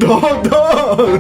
ধর ধর,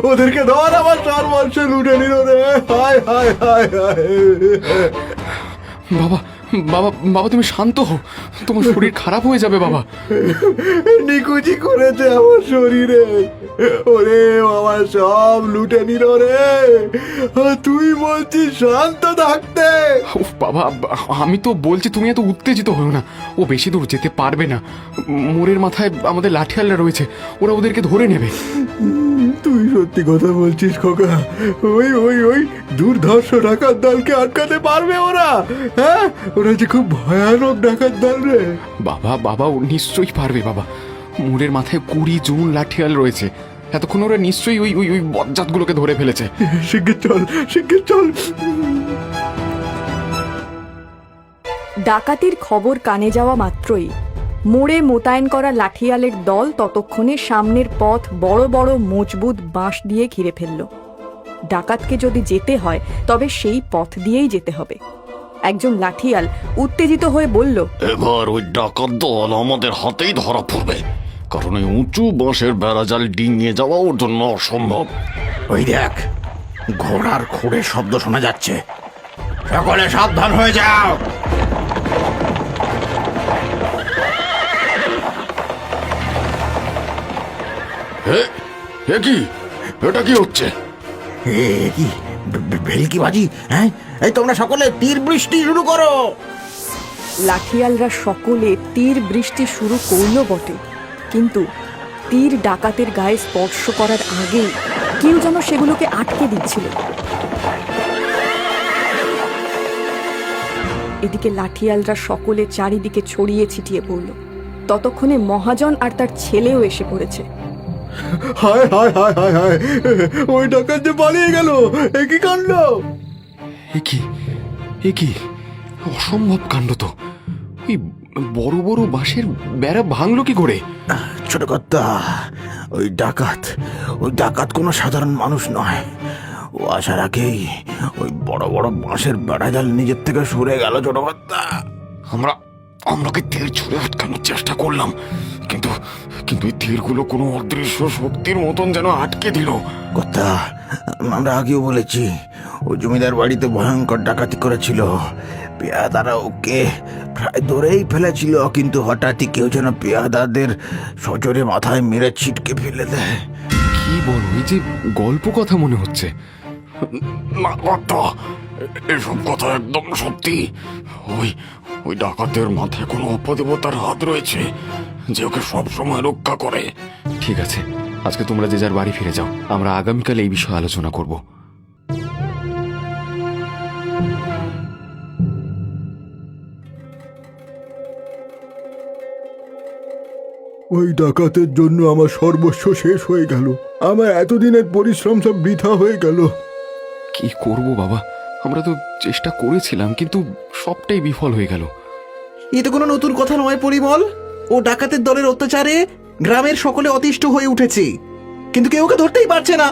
ওদেরকে ধর, আমার 4 মাসে লুটে নিল রে। হায় হায় হায় হায়। বাবা বাবা বাবা, তুমি শান্ত হও, তোমার শরীর খারাপ হয়ে যাবে বাবা। নিকুচি করেছে আমার শরীরে। ওরে বাবা, সব লুটে নিল রে। তুই বলছিস শান্ত থাকতে? উফ বাবা, আমি তো বলছি তুমি এত উত্তেজিত হও না। ও বেশি দূর যেতে পারবে না। মোড়ের মাথায় আমাদের লাঠিয়ালরা রয়েছে, ওরা ওদেরকে ধরে নেবে। তুই সত্যি কথা বলছিস খোকা? ওই ওই ওই দুর্ধর্ষ ডাকাত দলকে আটকাতে পারবে ওরা? হ্যাঁ, ওরা যে খুব ভয়ানক ডাকাত দল রে। বাবা বাবা, ও নিশ্চয়ই পারবে বাবা। মোড়ের মাথায় 20 জন লাঠিয়াল রয়েছে, এতক্ষণ ওরা নিশ্চয়ই ওই ওই ওই বজ্জাতগুলোকে ধরে ফেলেছে। শিগগির চল, শিগগির চল। ডাকাতির খবর কানে যাওয়া মাত্রই মোড়ে মোতায়েন করা লাঠিয়ালের দল ততক্ষণে সামনের পথ বড় বড় মজবুত বাঁশ দিয়ে ঘিরে ফেলল। ডাকাতকে যদি যেতে হয় তবে সেই পথ দিয়েই যেতে হবে। একজন লাঠিয়াল উত্তেজিত হয়ে বলল, এবার ওই ডাকাত দল আমাদের হাতেই ধরা পড়বে, কারণ এই উঁচু বাঁশের বেড়াজাল ডিঙিয়ে যাওয়া ওর জন্য অসম্ভব। ওই দেখ, ঘোড়ার খুঁড়ে শব্দ শোনা যাচ্ছে। সকলে সাবধান হয়ে যাও। এ কি, এটা কি হচ্ছে? এ কি ভেলকি বাজি? হ্যাঁ, এই তোমরা সকলে তীর বৃষ্টি শুরু করো। লাঠিয়ালরা সকলে তীর বৃষ্টি শুরু করল বটে, কিন্তু তীর ডাকাতের গায়ে স্পর্শ করার আগেই কেউ যেন সেগুলোকে আটকে দিচ্ছিল। এদিকে লাঠিয়ালরা সকলে চারিদিকে ছড়িয়ে ছিটিয়ে পড়ল। ততক্ষণে মহাজন আর তার ছেলেও এসে পড়েছে। হায় হায় হায় হায় হায়, ওই ডাকাত যে পালিয়ে গেল। এ কি কাণ্ড! এ কি অসম্ভব কাণ্ড তো! ওই বড় বড় বাঁশের বেড়া ভাঙলো কি করে? ছোট কর্তা, ওই ডাকাত কোনো সাধারণ মানুষ নয়। ও আসার আগেই ওই বড় বড় বাঁশের বেড়াজাল নিজের থেকে সরে গেল। ছোট কর্তা, আমরা কি তীর ছুঁড়ে আটকানোর চেষ্টা করলাম, কিন্তু কিন্তু এই তীরগুলো কোনো অদৃশ্য শক্তির মতন যেন আটকে দিল। কর্তা, আমরা আগেও বলেছি, ও জমিদার বাড়িতে ভয়ঙ্কর ডাকাতি করেছিল। পেয়াদারা ওকে প্রায় ধরেই ফেলেছিল, কিন্তু হঠাৎই কেউ যেন পেয়াদাদের সজোরে মাথায় মেরে ছিটকে ফেলে দেয়। কি বলো, এই যে গল্প কথা মনে হচ্ছে। না কর্তা, এসব কথা একদম সত্যি। ওই ওই ডাকাতের মাথায় কোনো অপদেবতার হাত রয়েছে, যে ওকে সবসময় রক্ষা করে। ঠিক আছে, আজকে তোমরা যে যার বাড়ি ফিরে যাও, আমরা আগামীকাল এই বিষয়ে আলোচনা করব। ওই ডাকাতের জন্য আমার সর্বস্ব শেষ হয়ে গেল। আমার এতদিনের পরিশ্রম সব বৃথা হয়ে গেল। কি করব বাবা, আমরা তো চেষ্টা করেছিলাম, কিন্তু সবটাই বিফল হয়ে গেল। এ তো কোনো নতুন কথা নয় পরিমল। ও ডাকাতের দলের অত্যাচারে গ্রামের সকলে অতিষ্ঠ হয়ে উঠেছে, কিন্তু কেউ ওকে ধরতেই পারছে না।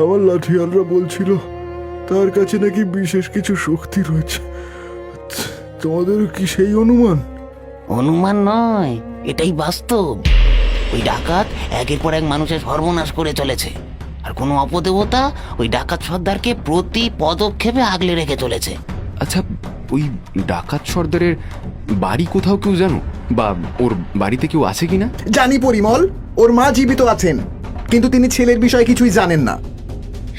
আমার লাঠিয়ালরা বলছিল তার কাছে নাকি বিশেষ কিছু শক্তি রয়েছে। তোমাদের কি সেই অনুমান? অনুমান নয়, এটাই বাস্তব। ওই ডাকাত একের পর এক মানুষের সর্বনাশ করে চলেছে, আর কোনো অপদেবতা ওই ডাকাত সর্দারকে প্রতি পদক্ষেপে আগলে রেখে চলেছে। আচ্ছা, ওই ডাকাত সর্দারের বাড়ি কোথাও কেউ জানো, বা ওর বাড়িতে কেউ আছে কিনা? জানি পরিমল, ওর মা জীবিত আছেন, কিন্তু তিনি ছেলের বিষয়ে কিছুই জানেন না।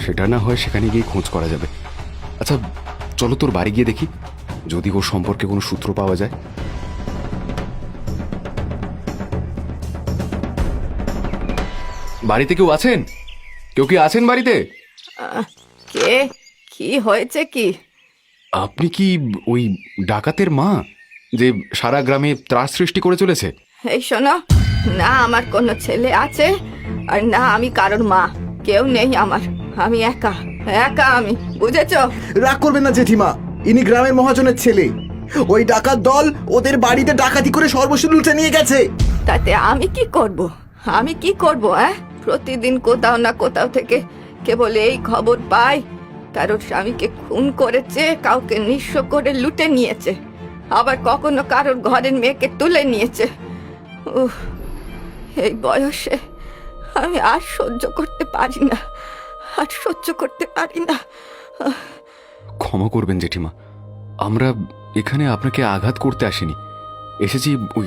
সেটা না হয় সেখানে গিয়ে খোঁজ করা যাবে। আচ্ছা চলো তোর বাড়ি গিয়ে দেখি, যদি ওর সম্পর্কে কোনো সূত্র পাওয়া যায়। বাড়িতে কেউ আছেন? কেউ কি আছেন বাড়িতে? কে? কি হয়েছে কি? আপনি কি ওই ডাকাতের মা, যে সারা গ্রামে ত্রাস সৃষ্টি করে চলেছে? এই শোনো, না আমার কোনো ছেলে আছে, আর না আমি কারোর মা। কেউ নেই আমার, আমি একা একা, আমি, বুঝেছ? রাগ করবেন না জেঠিমা, ইনি গ্রামের মহাজনের ছেলে। ওই ডাকাত দল ওদের বাড়িতে ডাকাতি করে সর্বস্ব লুটে নিয়ে গেছে। তাতে আমি কি করব? আমি কি করব? প্রতিদিন কোথাও না কোথাও থেকে কেবল এই খবর পাই, কারোর স্বামীকে খুন করেছে, কাউকে নিঃস্ব করে লুটে নিয়েছে, আবার কখনো কারোর ঘরের মেয়েকে তুলে নিয়েছে। উফ, এই বয়সে আমি আর সহ্য করতে পারি না, আর সহ্য করতে পারি না। ক্ষমা করবেন জেঠিমা, আমরা এখানে আপনাকে আঘাত করতে আসিনি, এসেছি ওই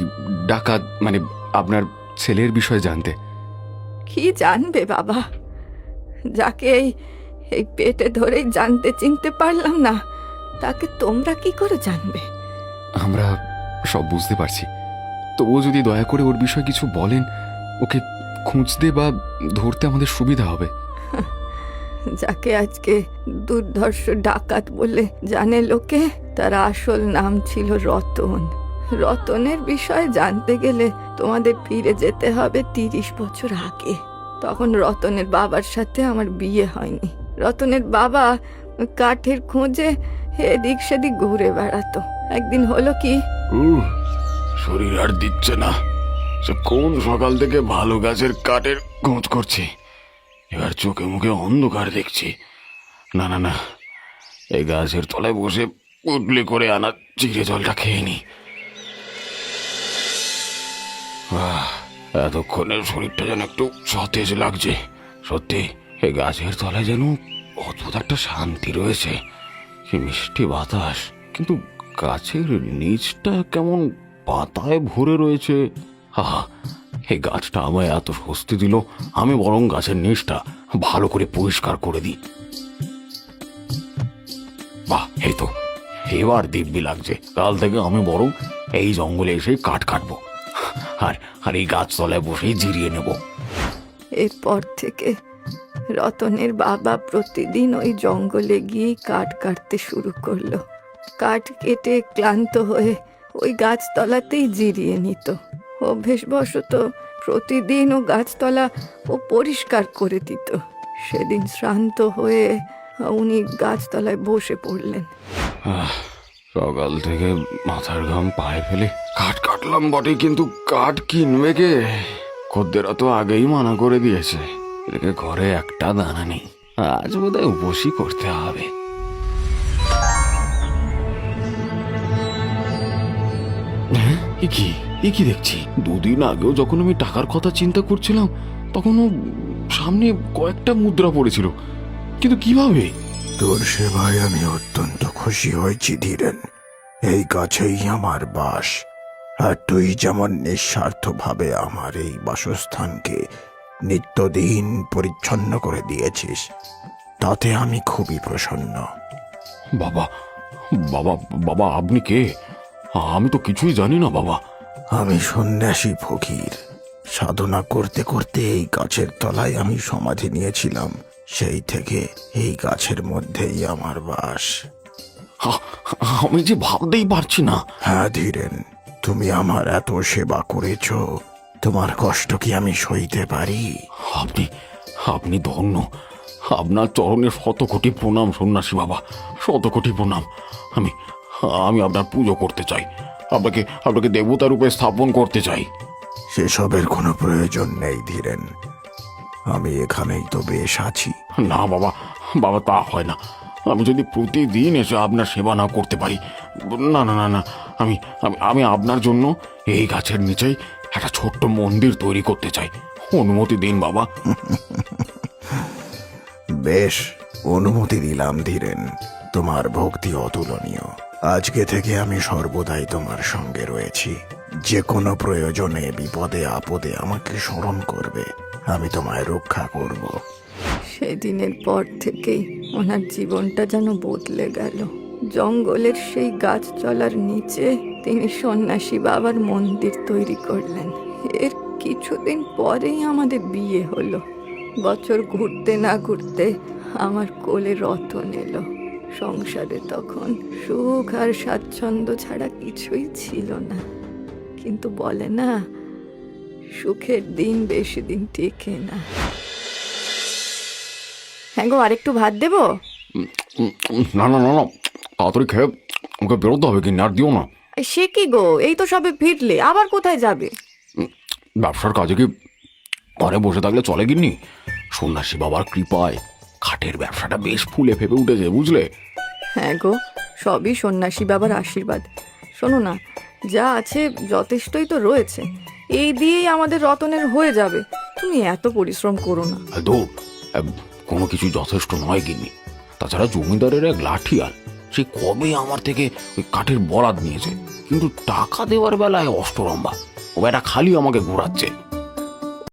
ডাকাত মানে আপনার ছেলের বিষয়ে জানতে। কি জানবে বাবা? যাকে এই এই পেটে ধরেই জানতে চিনতে পারলাম না, তাকে তোমরা কি করে জানবে? আমরা সব বুঝতে পারছি, তবুও যদি দয়া করে ওর বিষয়ে কিছু বলেন, ওকে খুঁজতে বা ধরতে আমাদের সুবিধা হবে। যাকে আজকে দুর্ধর্ষ ডাকাত বলে জানে লোকে, তার আসল নাম ছিল রতন। রতনের বিষয়ে জানতে গেলে তোমাদের ফিরে যেতে হবে 30 বছর আগে। তখন রতনের বাবার সাথে আমার বিয়ে হয়নি। রতনের বাবা কাঠের খোঁজে এদিক সেদিক ঘুরে বেড়াতো। একদিন হলো কি, শরীর আর দিচ্ছে না। সে কোন সকাল থেকে ভালো গাছের কাঠের খোঁজ করছে, এবার চোখে মুখে অন্ধকার দেখছি। না না না, এই গাছের তলায় বসে উঠলি করে আনা চিড়ে জলটা খেয়ে নি। এতক্ষণে শরীরটা যেন একটু সতেজ লাগছে। সত্যি এই গাছের তলায় যেন অদ্ভুত একটা শান্তি রয়েছে। কি মিষ্টি বাতাস, কিন্তু গাছের নিচটা কেমন পাতায় ভরে রয়েছে। আহা, এই গাছটা আমায় এত স্বস্তি দিল, আমি বরং গাছের নিচটা ভালো করে পরিষ্কার করে দিই। বাহ, এই তো এবার দিব্যি লাগছে। কাল থেকে আমি বরং এই জঙ্গলে এসে কাঠ কাটবো, আর এই গাছতলায় বসেই জিরিয়ে নেব। এরপর থেকে রতনের বাবা প্রতিদিন ওই জঙ্গলে গিয়ে কাঠ কাটতে শুরু করলো। কাঠ কেটে ক্লান্ত হয়ে ওই গাছতলাতেই জিরিয়ে নিত। অভ্যেসবশত প্রতিদিন ও গাছতলা ও পরিষ্কার করে দিত। সেদিন শ্রান্ত হয়ে উনি গাছতলায় বসে পড়লেন। সকাল থেকে মাথার ঘাম পায়ে ফেলে কাঠ কাটলাম বটে, কিন্তু কাঠ কিনবে কে? খদ্দেরা তো আগেই মানা করে দিয়েছে। এদিকে ঘরে একটা দানা নেই, আজ বোধহয় উপসই করতে হবে। এ কি দেখছি? দুদিন আগেও যখন আমি টাকার কথা চিন্তা করছিলাম, তখনও সামনে কয়েকটা মুদ্রা পড়েছিল, কিন্তু কিভাবে? তোর সেবায় আমি অত্যন্ত খুশি হয়েছি ধীরেন। এই গাছেই আমার বাস, আর তুই যেমন নিঃস্বার্থভাবে আমার এই বাসস্থানকে নিত্যদিন পরিচ্ছন্ন করে দিয়েছিস, তাতে আমি খুবই প্রসন্ন। বাবা বাবা বাবা, আপনি কে? আমি তো কিছুই জানি না বাবা। আমি সন্ন্যাসী ফকির। সাধনা করতে করতে এই গাছের তলায় আমি সমাধি নিয়েছিলাম। সেই থেকে এই গাছের মধ্যেই আমার বাস। আমি যে ভাবতেই পারছি না। হ্যাঁ ধীরেন, তুমি আমার এত সেবা করেছ, তোমার কষ্ট কি আমি সইতে পারি? আপনি ধন্য। আপনার চরণে শত কোটি প্রণাম সন্ন্যাসী বাবা, শত কোটি প্রণাম। আমি আপনার পুজো করতে চাই, আপনাকে দেবতা রূপে স্থাপন করতে চাই। সেসবের কোনো প্রয়োজন নেই ধীরেন, আমি এখানেই তো বেশ আছি। না বাবা, তা হয় না। আমি যদি প্রতিদিন এসে আপনার সেবা না করতে পারি, না না না না, আমি আপনার জন্য এই গাছের নিচেই একটা ছোট্ট মন্দির তৈরি করতে চাই। অনুমতি দিন বাবা। বেশ, অনুমতি দিলাম ধীরেন। তোমার ভক্তি অতুলনীয়। আজকে থেকে আমি সর্বদাই তোমার সঙ্গে রয়েছি। যে কোনো প্রয়োজনে, বিপদে আপদে আমাকে স্মরণ করবে, আমি তোমায় রক্ষা করব। সেদিনের পর থেকেই ওনার জীবনটা যেন বদলে গেল। জঙ্গলের সেই গাছ চলার নিচে তিনি সন্ন্যাসী বাবার মন্দির তৈরি করলেন। এর কিছুদিন পরেই আমাদের বিয়ে হলো। বছর ঘুরতে না ঘুরতে আমার কোলে রতন এলো। সংসারে তখন সুখ আর স্বাচ্ছন্দ্য ছাড়া কিছুই ছিল না। কিন্তু বলে না, সুখের দিন বেশি দিন টেকে না। হ্যাঁ গো, আরেকটু ভাত দেবো? না না না না, তাড়াতাড়ি খেয়ে ওকে বেরোতে হবে, কিনা আর দিও না। সে কি গো, এই তো সবে ফিরলে, আবার কোথায় যাবে? ব্যবসার কাজে কি ঘরে বসে থাকলে চলে গিন্নি? সন্ন্যাসী বাবার কৃপায় খাটের ব্যবসাটা বেশ ফুলে ফেপে উঠেছে, বুঝলে? হ্যাঁ গো, সবই সন্ন্যাসী বাবার আশীর্বাদ। শোনো না, যা আছে যথেষ্টই তো রয়েছে। এই দিয়েই আমাদের রতনের হয়ে যাবে। তুমি এত পরিশ্রম করো না। দৌড়, কোনো কিছু যথেষ্ট নয় গিন্নি। তাছাড়া জমিদারের এক লাঠিয়াল, সে কবে আমার থেকে ওই কাঠের বরাত নিয়েছে, কিন্তু টাকা দেওয়ার বেলায় অষ্টরম্ভা। ও বেটা খালি আমাকে ঘোরাচ্ছে।